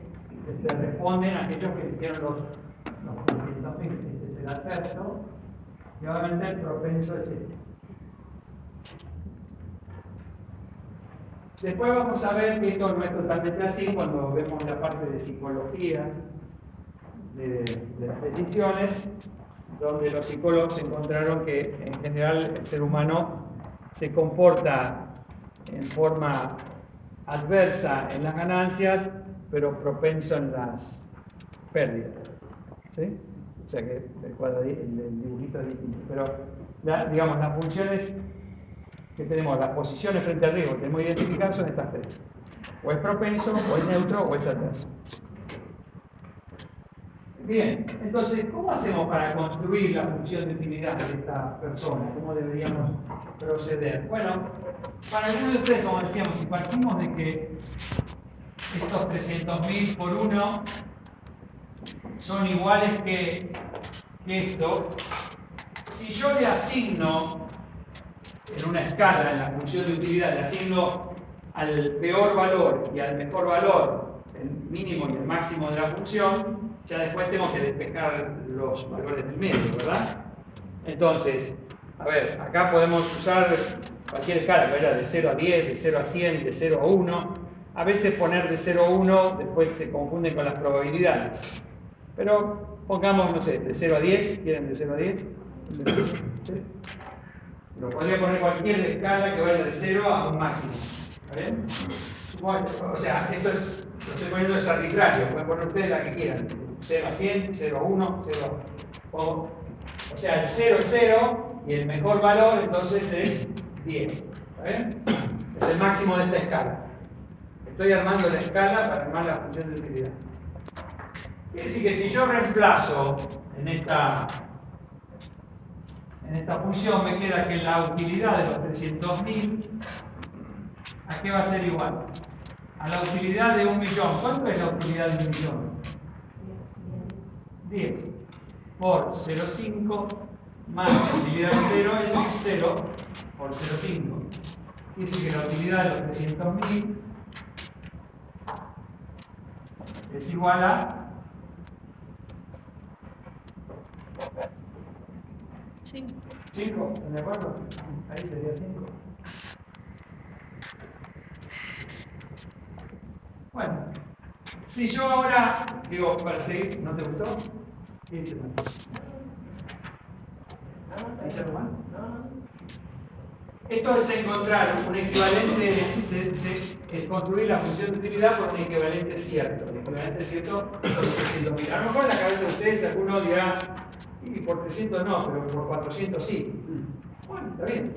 responden aquellos que eligieron los 300.000. Este es el adverso, y obviamente el propenso es este. Después vamos a ver que esto no es totalmente así cuando vemos la parte de psicología de las decisiones, donde los psicólogos encontraron que en general el ser humano se comporta en forma adversa en las ganancias, pero propenso en las pérdidas. ¿Sí? O sea que el dibujito es distinto. Pero, digamos, las funciones que tenemos, las posiciones frente al riesgo que tenemos identificadas son estas tres. O es propenso, o es neutro, o es adverso. Bien, entonces, ¿cómo hacemos para construir la función de utilidad de esta persona? ¿Cómo deberíamos proceder? Bueno, para algunos de ustedes, como decíamos, si partimos de que estos 300.000 por 1 son iguales que esto, si yo le asigno en una escala, en la función de utilidad, le asigno al peor valor y al mejor valor el mínimo y el máximo de la función, ya después tengo que despejar los valores del medio, ¿verdad? Entonces, a ver, acá podemos usar cualquier escala, ¿verdad? De 0 a 10, de 0 a 100, de 0 a 1. A veces poner de 0 a 1 después se confunden con las probabilidades. Pero pongamos, no sé, de 0 a 10, ¿quieren de 0 a 10? ¿Sí? Pero podría poner cualquier escala que vaya de 0 a un máximo. ¿Está bien? Bueno, o sea, esto es, lo estoy poniendo es arbitrario, pueden poner ustedes la que quieran. 0 a 100, 0 a 1, 0 a... O sea, el 0 es 0 y el mejor valor entonces es 10. ¿Está bien? Es el máximo de esta escala. Estoy armando la escala para armar la función de utilidad. Quiere decir que si yo reemplazo en en esta función me queda que la utilidad de los 300.000, ¿a qué va a ser igual? A la utilidad de 1.000.000. ¿Cuánto es la utilidad de 1.000.000? 10 por 0,5 más la utilidad de 0 es 0 por 0,5. Dice que la utilidad de los 300.000 es igual a 5. ¿Están de acuerdo? Ahí sería 5. Bueno, si yo ahora digo, para seguir, ¿no te gustó? ¿Qué dice mal? ¿Dice algo mal? Esto es encontrar un equivalente, es construir la función de utilidad por un equivalente cierto. El equivalente cierto por 300.000. A lo mejor en la cabeza de ustedes alguno dirá, y por 300 no, pero por 400 sí. Bueno, está bien.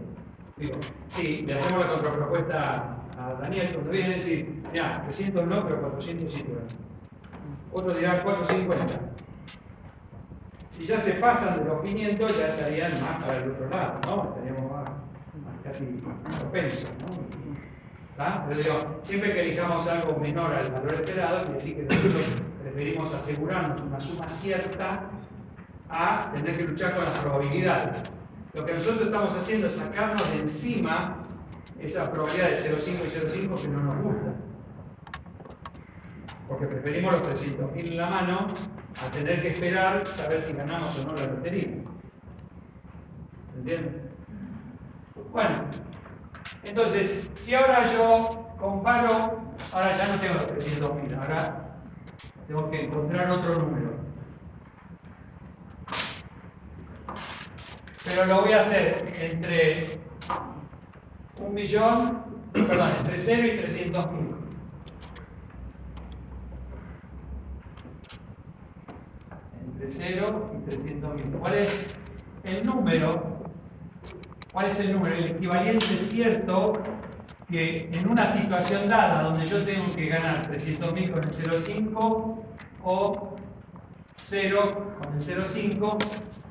Digo, sí, le hacemos la contrapropuesta a Daniel cuando viene a decir, ya, 300 no, pero 400 sí. Otro dirá 450. Si ya se pasan de los 500, ya estarían más para el otro lado, ¿no? Estaríamos más casi propensos, ¿no? Pero digo, siempre que elijamos algo menor al valor esperado, quiere decir que nosotros preferimos asegurarnos una suma cierta a tener que luchar con las probabilidades. Lo que nosotros estamos haciendo es sacarnos de encima esa probabilidad de 0,5 y 0,5 que no nos gusta. Porque preferimos los 300.000 en la mano a tener que esperar saber si ganamos o no la lotería. ¿Entienden? Bueno, entonces, si ahora yo comparo, ahora ya no tengo los 300.000, ahora tengo que encontrar otro número. Pero lo voy a hacer entre 1.000.000, perdón, entre 0 y 300.000. Entre 0 y 300.000. ¿Cuál es el número? ¿Cuál es el número? El equivalente cierto que en una situación dada donde yo tengo que ganar 300.000 con el 0,5 o 0 con el 0,5,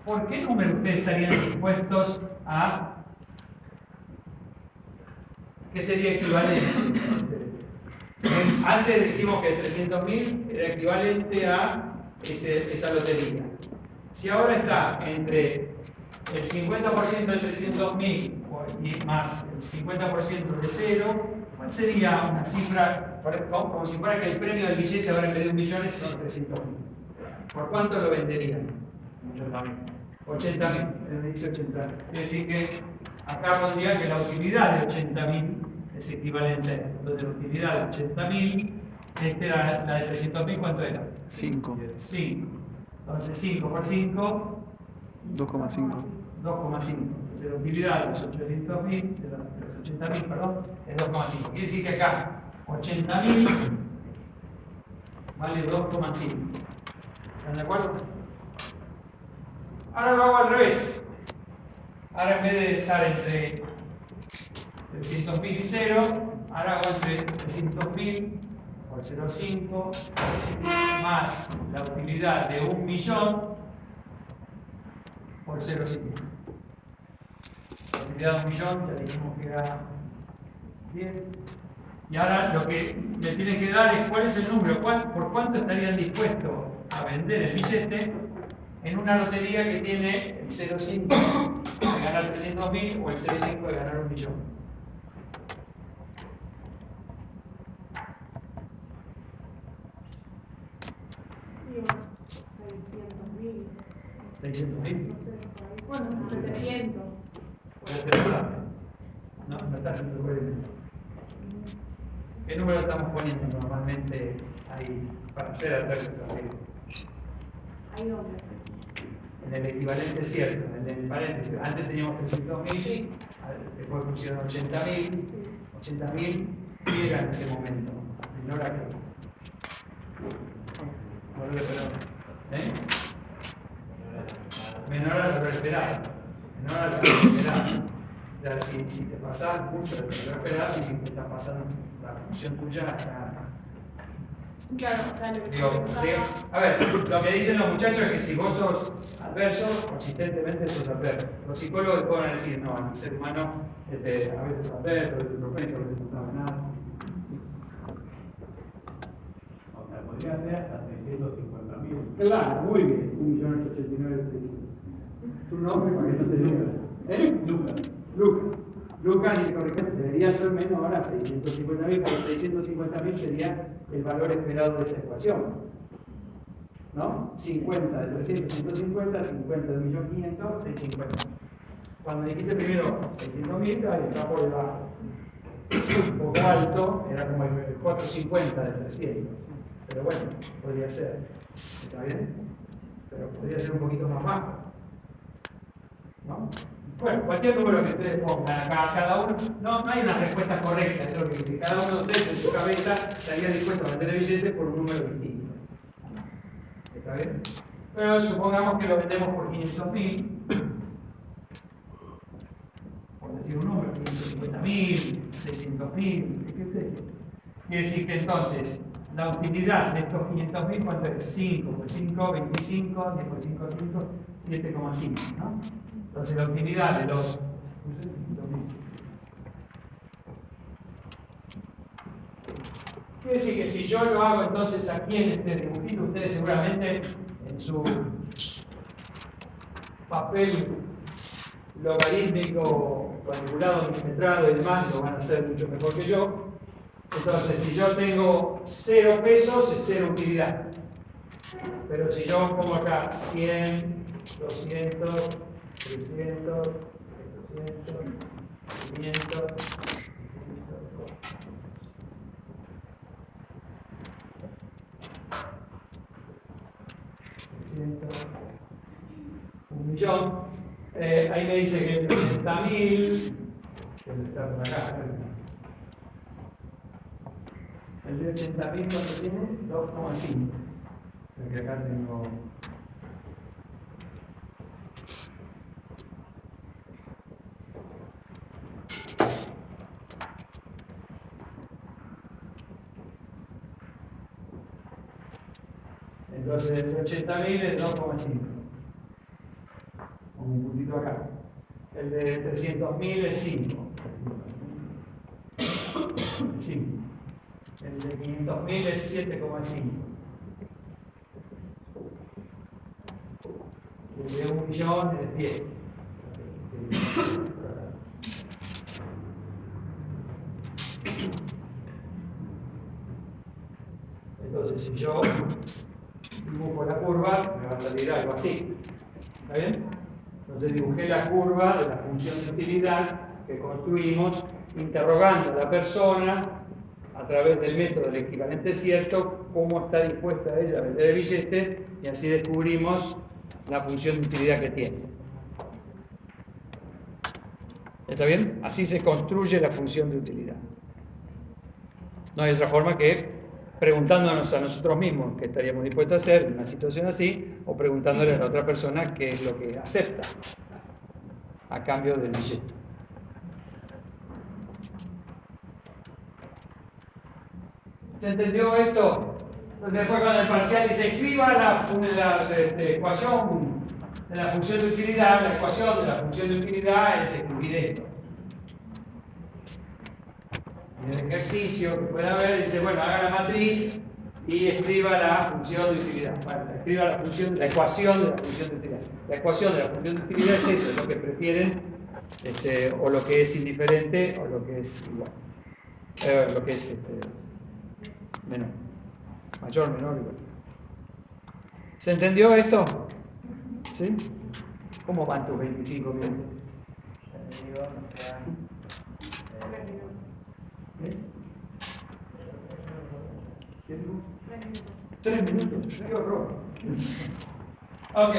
¿por qué número ustedes estarían dispuestos a que sería equivalente? Antes dijimos que el 300.000 era equivalente a esa lotería. Si ahora está entre el 50% de 300.000 y más el 50% de 0, ¿cuál sería una cifra? Como si fuera que el premio del billete ahora en vez de 1.000.000 son 300.000. ¿Por cuánto lo venderían? 80.000. Me dice 80.000. Quiere decir que acá pondría que la utilidad de 80.000 es equivalente a esto. Entonces la utilidad de 80.000, era la de 300.000, ¿cuánto era? 5. 5. Entonces 5 por 5. 2,5. 2,5. Entonces la utilidad de los 800.000, de los 80.000, perdón, es 2,5. Quiere decir que acá 80.000 vale 2,5. ¿Están de acuerdo? Ahora lo hago al revés. Ahora en vez de estar entre 300.000 y 0, ahora hago entre 300.000 por 0,5 más la utilidad de 1.000.000 por 0,5. La utilidad de 1.000.000 ya dijimos que era 10. Y ahora lo que me tienen que dar es cuál es el número, por cuánto estarían dispuestos a vender el billete en una lotería que tiene el 0,5 de ganar 300.000 o el 0,5 de ganar 1.000.000. ¿600.000? Bueno, 700. No, no está haciendo cuenta. ¿Qué número estamos poniendo normalmente ahí para hacer el tercio extranjero? Hay doble. En el equivalente cierto, en el paréntesis. Antes teníamos 300.000, después pusieron 80.000. 80.000, ¿qué era en ese momento? Menor a qué. Menor al valor esperado. Menor al valor esperado. O sea, si te pasas mucho del valor esperado, y si te está pasando la función tuya, Claro, dale. A ver, lo que dicen los muchachos es que si vos sos adverso, consistentemente sos adverso. Los psicólogos pueden decir, no, el ser humano a veces es adverso, a veces es propenso, a veces no sabe nada. O sea, podría ser hasta 650.000. Claro, muy bien, 1.089.000. Tu nombre para que no te diga. Lucas dice correctamente, debería ser menos ahora 650.000, pero 650.000 sería el valor esperado de esa ecuación. ¿No? 50 de 300, 150, 50 de 1.500.000, 650. Cuando dijiste primero 600.000, ahí está por debajo. Un poco alto, era como el 450 de 300. Pero bueno, podría ser. ¿Está bien? Pero podría ser un poquito más bajo. ¿No? Bueno, cualquier número que ustedes pongan acá, cada uno, no hay una respuesta correcta, es lo que cada uno de ustedes en su cabeza estaría dispuesto a vender el billete por un número distinto. ¿Está bien? Pero supongamos que lo vendemos por 500.000, por decir un número, 550.000, 600.000, ¿qué sé? Quiere decir que entonces la utilidad de estos 500.000, ¿cuánto es? 5 por 5, 25, 10 por 5, 5, 7,5, ¿no? Entonces la utilidad de los... Quiere decir que si yo lo hago entonces aquí en este dibujito, ustedes seguramente en su papel logarítmico, cuadriculado, milimetrado y demás, lo van a hacer mucho mejor que yo. Entonces, si yo tengo 0 pesos, es 0 utilidad. Pero si yo pongo acá 100, 200, 300, 400, 500, 1.000.000, ahí me dice que 80.000, que está por acá. El de 80.000, ¿cuánto tiene? 2,5. Porque acá tengo... Entonces, el de 80.000 es 2,5. Un puntito acá. El de 300.000 es 5. 5. El de 500.000 es 7,5. El de 1.000.000 es 10. Entonces, si yo dibujo la curva, me va a salir algo así. ¿Está bien? Entonces dibujé la curva de la función de utilidad que construimos interrogando a la persona a través del método del equivalente cierto cómo está dispuesta ella a vender el billete y así descubrimos la función de utilidad que tiene. ¿Está bien? Así se construye la función de utilidad. No hay otra forma que preguntándonos a nosotros mismos qué estaríamos dispuestos a hacer en una situación así, o preguntándole a la otra persona qué es lo que acepta a cambio del billete. ¿Se entendió esto? Después con el parcial dice, escriba la ecuación de la función de utilidad. La ecuación de la función de utilidad es escribir esto. En el ejercicio que pueda haber, dice, bueno, haga la matriz y escriba la función de utilidad. Bueno, escriba la ecuación de la función de utilidad. La ecuación de la función de utilidad es eso, es lo que prefieren, o lo que es indiferente, o lo que es igual. Lo que es menor. Mayor, menor, igual. ¿Se entendió esto? ¿Sí? ¿Cómo van tus 25 minutos? ¿Eh? 3 minutos. Ok,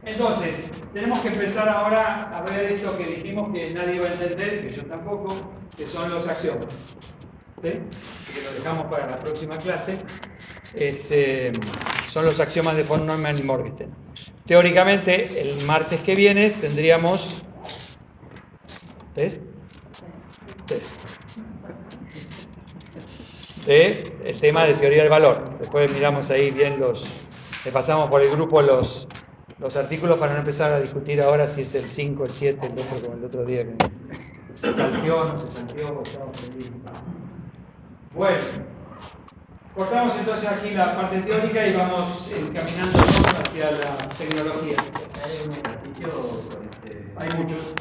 entonces, tenemos que empezar ahora a ver esto que dijimos que nadie va a entender, que yo tampoco, que son los axiomas. ¿Sí? Que lo dejamos para la próxima clase. Son los axiomas de von Neumann y Morgenstern. Teóricamente, el martes que viene tendríamos test el tema de teoría del valor. Después miramos ahí bien le pasamos por el grupo los artículos para no empezar a discutir ahora si es el 5, el 7, el otro como el otro día que se salteó, no se salteó, estamos perdidos. Bueno, cortamos entonces aquí la parte teórica y vamos encaminándonos hacia la tecnología. ¿Hay un ejercicio con Hay muchos.